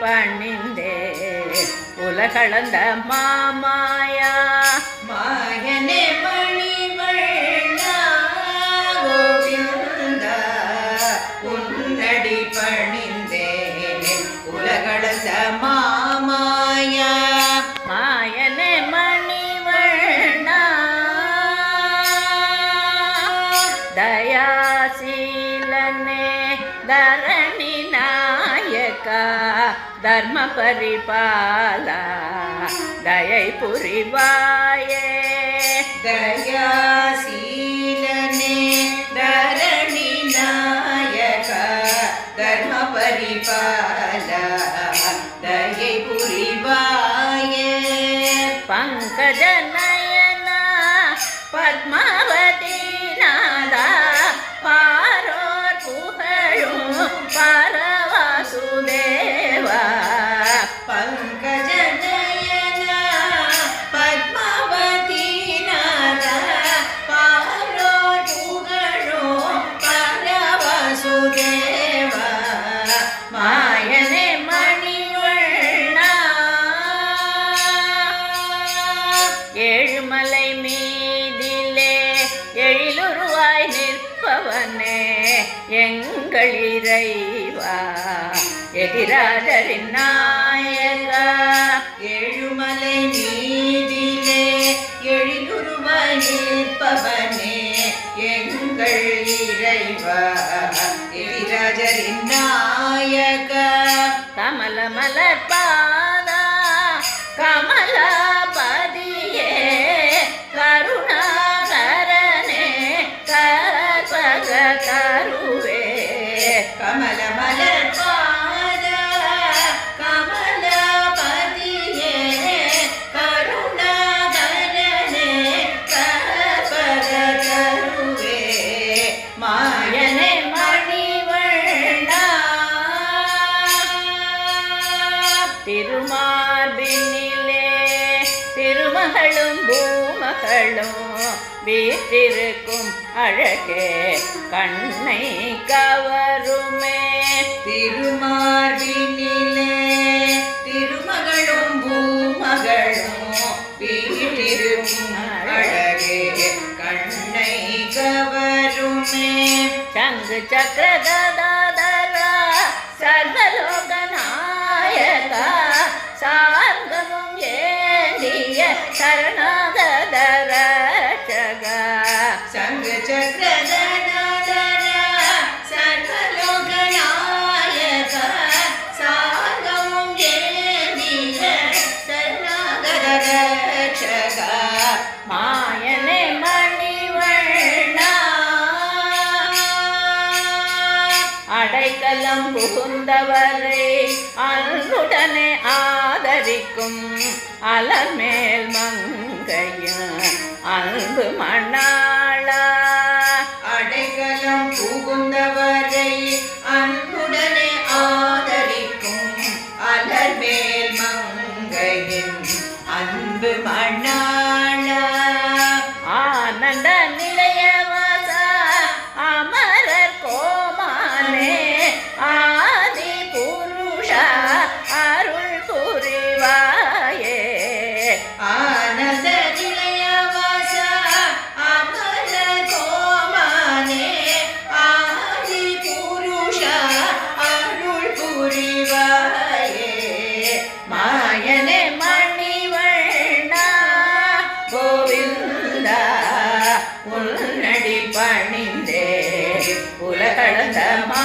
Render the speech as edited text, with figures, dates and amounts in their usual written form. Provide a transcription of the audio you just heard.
பணிந்தே உலகளந்த மாமாயா மாயனே மணிவண்ணா கோவிந்தா உன்னடி பணிந்தே உலகளந்த மாமாயா மாயனே மணிவண்ணா தயாசீலனே தரணி நாயகா தர்ம பரிபாலா தயை புரிவாயே தயாசீலனே தரணி நாயகா தர்ம பரிபாலா தயை புரிவாயே பங்கஜ நயனா பத்மாவதி நாதா பாரோர் புகழும் பரவாசுதேவா பங்கஜ நயனா பத்மாவதி நாதா பாரோர் புகழும் பரவாசுதேவா மாயனே மணிவண்ணா ஏழுமலை மீதிலே எழிலுருவாய் நிற்பவனே எங்கள் இறைவா எதிராஜரின் நாயகா ஏழுமலை மீதிலே எழிலுருவாய் நிற்பவனே எங்கள் இறைவா எதிராஜரின் நாயகா கமல மலர் பாதா கமலாபதியே கருணாகரனே கற்பக கருவே கமல மலர் பாதா கமலபதியே கருணாகரனே கற்பக கருவே மாயனே மணிவண்ணா திருமார்பினிலே திருமகளும் பூமகளும் வீற்றிருக்கும் அழகே கண்ணை கவருமே திருமார்பினிலே திருமகளும் பூமகளும் வீட்டிருக்கும் அழகே கண்ணை கவருமே சங்கு சக்கரதாதரா சர்வலோகநாயகா சார்கமும் ஏந்திய சரணாகதரட்சகா சங்க சக்கரதரா சர்வலோகநாயகா சார்கமும் ஏந்திய சரணாகதரட்சகா மாயனே மணிவண்ணா அடைக்கலம் புகுந்தவரை அன்புடனே ஆதரிக்கும் அலமேல் மங்கையும் அன்பு மணாளா அடைக்கலம் புகுந்தவரை அன்புடனே ஆதரிக்கும் அலர்மேல் மங்கையின் அன்பு மணாளா ஆனந்த நிலையவாசா அமரர் கோமானே ஆதி புருஷா அருள் புரிவாயே ஆனந்த நிலையவாசா அமர கோமானே ஆதி புருஷா அருள் புரிவாயே மாயனே மணிவண்ணா கோவிந்தா உன்னடி பணிந்தே உலகளந்த மா